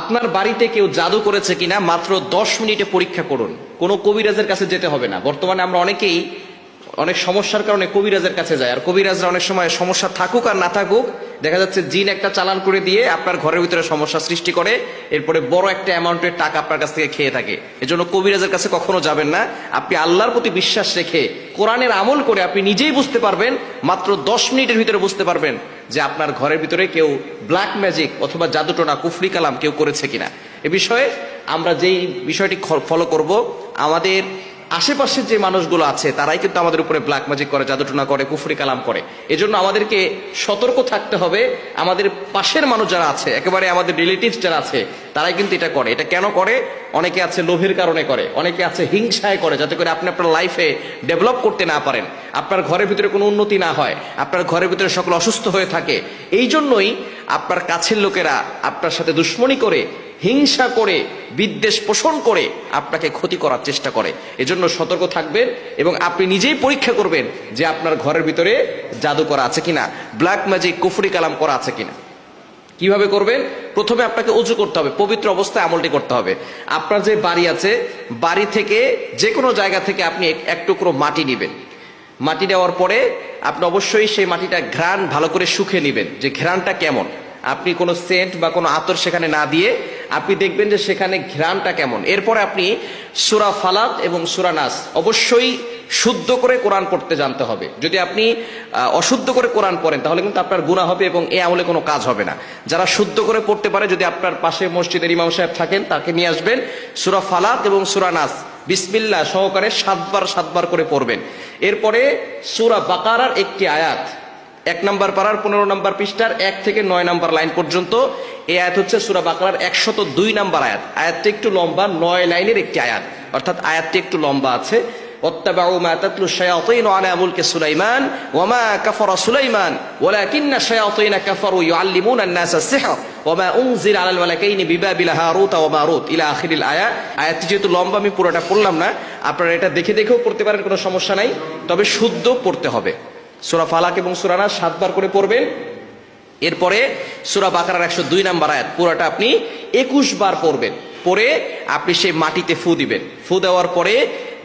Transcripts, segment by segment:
আপনার বাড়িতে কেউ জাদু করেছে কিনা মাত্র 10 মিনিটে পরীক্ষা করুন। কোনো কবিরাজের কাছে যেতে হবে না। বর্তমানে আমরা অনেকেই অনেক সমস্যার কারণে কবিরাজের কাছে যায়, আর কবিরাজরা অনেক সময় সমস্যা থাকুক আর না থাকুক দেখা যাচ্ছে জিন একটা চালান করে দিয়ে আপনার ঘরের ভিতরে সমস্যা সৃষ্টি করে, এরপরে বড় একটা অ্যামাউন্টের টাকা আপনার কাছ থেকে খেয়ে থাকে। এজন্য কবিরাজের কাছে কখনো যাবেন না। আপনি আল্লাহর প্রতি বিশ্বাস রেখে কোরআনের আমল করে আপনি নিজেই বুঝতে পারবেন, মাত্র 10 মিনিটের ভিতরে বুঝতে পারবেন যে আপনার ঘরের ভিতরে কেউ ব্ল্যাক ম্যাজিক অথবা জাদুটোনা কুফরি কালাম কেউ করেছে কিনা। এ বিষয়ে আমরা যেই বিষয়টি ফলো করব, আমাদের আশেপাশের যে মানুষগুলো আছে তারাই কিন্তু আমাদের উপরে ব্ল্যাক ম্যাজিক করে, জাদুটোনা করে, কুফরি কালাম করে। এজন্য আমাদেরকে সতর্ক থাকতে হবে। আমাদের পাশের মানুষ যারা আছে, একেবারে আমাদের রিলেটিভস যারা আছে, তারাই কিন্তু এটা করে। এটা কেন করে? অনেকে আছে লোভের কারণে করে, অনেকে আছে হিংসায় করে, যাতে করে আপনি আপনার লাইফে ডেভেলপ করতে না পারেন, আপনার ঘরের ভিতরে কোনো উন্নতি না হয়, আপনার ঘরের ভিতরে সকল অসুস্থ হয়ে থাকে। এই জন্যই আপনার কাছের লোকেরা আপনার সাথে দুশ্মনী করে, হিংসা করে, বিদ্বেষ পোষণ করে আপনাকে ক্ষতি করার চেষ্টা করে। এজন্য সতর্ক থাকবেন এবং আপনি নিজেই পরীক্ষা করবেন যে আপনার ঘরের ভিতরে জাদু করা আছে কিনা, ব্ল্যাক ম্যাজিক কুফরি কালাম করা আছে কিনা। কিভাবে করবেন? প্রথমে আপনাকে ওযু করতে হবে, পবিত্র অবস্থায় আমলটি করতে হবে। আপনার যে বাড়ি আছে, বাড়ি থেকে যে কোনো জায়গা থেকে আপনি এক টুকরো মাটি নেবেন। মাটি নেওয়ার পরে আপনি অবশ্যই সেই মাটিটা ঘ্রাণ ভালো করে শুকে নেবেন, যে ঘ্রাণটা কেমন। আপনি কোনো সেন্ট বা কোনো আতর সেখানে না দিয়ে আপনি দেখবেন যে সেখানে ঘ্রাণটা কেমন। এরপরে আপনি সূরা ফালাক এবং সূরা নাস অবশ্যই শুদ্ধ করে কোরআন পড়তে জানতে হবে। যদি আপনি অশুদ্ধ করে কোরআন পড়েন তাহলে কিন্তু আপনার গুনাহ হবে এবং এ আমলে কোনো কাজ হবে না। যারা শুদ্ধ করে পড়তে পারে, যদি আপনার পাশে মসজিদের ইমাম সাহেব থাকেন তাকে নিয়ে আসবেন, সূরা ফালাক এবং সূরা নাস বিসমিল্লাহ সহকারে 7 বার করে পড়বেন। এরপরে সূরা বাকারার একটি আয়াত, 1 নম্বর পারার 15 নম্বর পৃষ্ঠার 1 থেকে 9 নম্বর লাইন পর্যন্ত এই আয়াত হচ্ছে সূরা বাকারার 102 নম্বর আয়াত। আয়াতটি একটু লম্বা, 9 লাইনের একটি আয়াত, অর্থাৎ আয়াতটি একটু লম্বা আছে। ওয়াত্তাবাউ মা তাতলু শায়াতিনু আলা মুলকি সুলাইমান ওয়া মা কাফারা সুলাইমান ওয়ালাকিন্না শায়াতিনা কাফারু ইউআল্লিমুনা আন-নাসা আস-সিহর ওয়া মা উনজিলা আলাল মালাকাইনি বিবাবিল হারুত ওয়া মারুত ইলা আখিরিল আয়াত। আয়াতটি যেহেতু লম্বা আমি পুরোটা পড়লাম না, আপনারা এটা দেখে দেখেও পড়তে পারেন, কোনো সমস্যা নাই, তবে শুদ্ধ পড়তে হবে। সূরা ফালাক এবং সূরা নাস 7 বার করে পড়বেন। এরপরে সূরা বাকারার 102 নম্বর আয়াত পুরোটা আপনি 21 বার পড়বেন। পরে আপনি সেই মাটিতে ফু দিবেন। ফু দেওয়ার পরে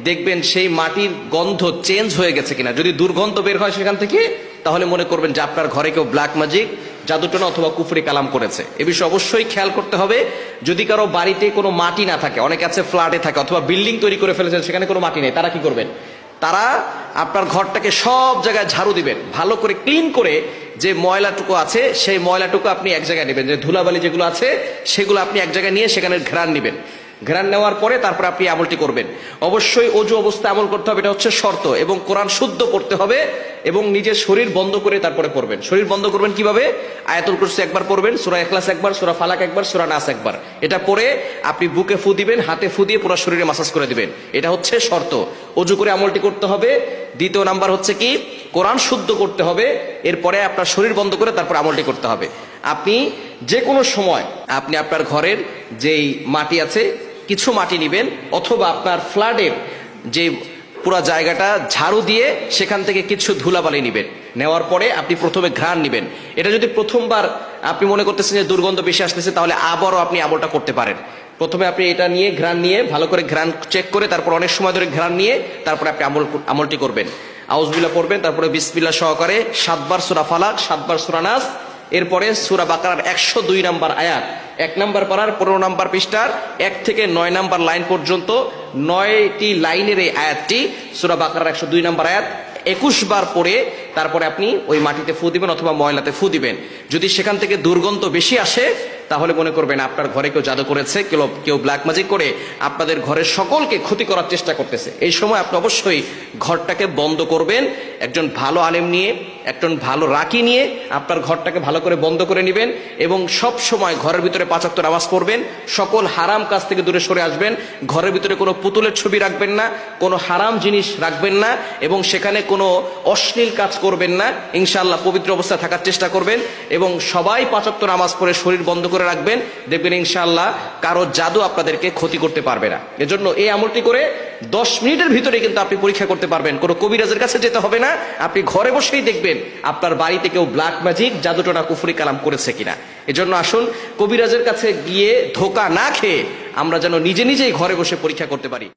দেখবেন সেই মাটির গন্ধ চেঞ্জ হয়ে গেছে কিনা। যদি দুর্গন্ধ বের হয় সেখান থেকে, তাহলে মনে করবেন যে আপনার ঘরে কেউ ব্ল্যাক ম্যাজিক, জাদুটোনা অথবা কুফরি কালাম করেছে। এ বিষয়ে অবশ্যই খেয়াল করতে হবে। যদি কারো বাড়িতে কোনো মাটি না থাকে, অনেকে আছে ফ্ল্যাটে থাকে অথবা বিল্ডিং তৈরি করে ফেলেছেন, সেখানে কোনো মাটি নেই, তারা কি করবেন? তারা আপনার ঘরটাকে সব জায়গায় ঝাড়ু দিবেন, ভালো করে ক্লিন করে যে ময়লাটুকু আছে সেই ময়লাটুকু আপনি এক জায়গায় নেবেন, যে ধুলাবালি যেগুলো আছে সেগুলো আপনি এক জায়গায় নিয়ে সেখানে ঘ্রাণ নেবেন। ঘ্রাণ নেওয়ার পরে তারপর আপনি আমলটি করবেন। অবশ্যই অজু অবস্থায় আমল করতে হবে, এটা হচ্ছে শর্ত, এবং কোরআন শুদ্ধ পড়তে হবে এবং নিজের শরীর বন্ধ করে তারপরে পড়বেন। শরীর বন্ধ করবেন কিভাবে? আয়াতুল কুরসি 1 বার পড়বেন, সূরা ইখলাস 1 বার, সূরা ফালাক 1 বার, সূরা নাস 1 বার। এটা পড়ে আপনি বুকে ফু দিবেন, হাতে ফু দিয়ে পুরো শরীরে মাসাজ করে দিবেন। এটা হচ্ছে শর্ত। অজু করে আমলটি করতে হবে। দ্বিতীয় নাম্বার হচ্ছে কি, কোরআন শুদ্ধ করতে হবে। এরপরে আপনার শরীর বন্ধ করে তারপর আমলটি করতে হবে। আপনি যে কোনো সময় আপনি আপনার ঘরের যেই মাটি আছে কিছু মাটি নেবেন, অথবা আপনার ফ্ল্যাটের যে পুরো জায়গাটা ঝাড়ু দিয়ে সেখান থেকে কিছু ধুলাবালি নেবেন। নেওয়ার পরে আপনি প্রথমে ঘ্রাণ নেবেন। এটা যদি প্রথমবার আপনি মনে করতেছেন যে দুর্গন্ধ বেশি আসতেছে, তাহলে আবারও আপনি আমলটা করতে পারেন। প্রথমে আপনি এটা নিয়ে ঘ্রাণ নিয়ে ভালো করে ঘ্রাণ চেক করে তারপর অনেক সময় ধরে ঘ্রাণ নিয়ে তারপরে আপনি আমলটি করবেন। আউযুবিল্লাহ পড়বেন, তারপরে বিসমিল্লাহ সহকারে 7 বার সূরা ফালাক, 7 বার সূরা নাস, এরপরে সূরা বাকারার 102 নম্বর আয়াত, 1 নম্বর পারার 15 নম্বর পৃষ্ঠার 1 থেকে 9 নম্বর লাইন পর্যন্ত 9টি লাইনের এই আয়াতটি, সূরা বাকারার 102 নম্বর আয়াত 21 বার পড়ে তারপরে আপনি ওই মাটিতে ফু দিবেন অথবা ময়লাতে ফু দিবেন। যদি সেখান থেকে দুর্গন্ধ বেশি আসে তাহলে মনে করবেন আপনার ঘরে কেউ জাদু করেছে, কেউ ব্ল্যাক ম্যাজিক করে আপনাদের ঘরের সকলকে ক্ষতি করার চেষ্টা করতেছে। এই সময় আপনি অবশ্যই ঘরটাকে বন্ধ করবেন। একজন ভালো আলেম নিয়ে, একজন ভালো রাকি নিয়ে আপনার ঘরটাকে ভালো করে বন্ধ করে নেবেন এবং সব সময় ঘরের ভিতরে 5 ওয়াক্ত নামাজ পড়বেন। সকল হারাম কাজ থেকে দূরে সরে আসবেন। ঘরের ভিতরে কোনো পুতুলের ছবি রাখবেন না, কোনো হারাম জিনিস রাখবেন না এবং সেখানে কোনো অশ্লীল কাজ করবেন না। ইনশাআল্লাহ পবিত্র অবস্থায় থাকার চেষ্টা করবেন এবং সবাই 5 ওয়াক্ত নামাজ পড়ে শরীর বন্ধ করে রাখবেন। দেখবেন ইনশাআল্লাহ কারো জাদু আপনাদেরকে ক্ষতি করতে পারবে না। এজন্য এই আমলটি করে 10 মিনিটের ভিতরে কিন্তু আপনি পরীক্ষা করতে পারবেন, কোনো কবিরাজের কাছে যেতে হবে না। আপনি ঘরে বসেই দেখবেন আপনার বাড়িতে কেউ ব্ল্যাক ম্যাজিক, জাদুটোনা, কুফরি কালাম করেছে কিনা। এজন্য আসুন কবিরাজের কাছে গিয়ে ধোকা না খেয়ে আমরা যেন নিজে নিজেই ঘরে বসে পরীক্ষা করতে পারি।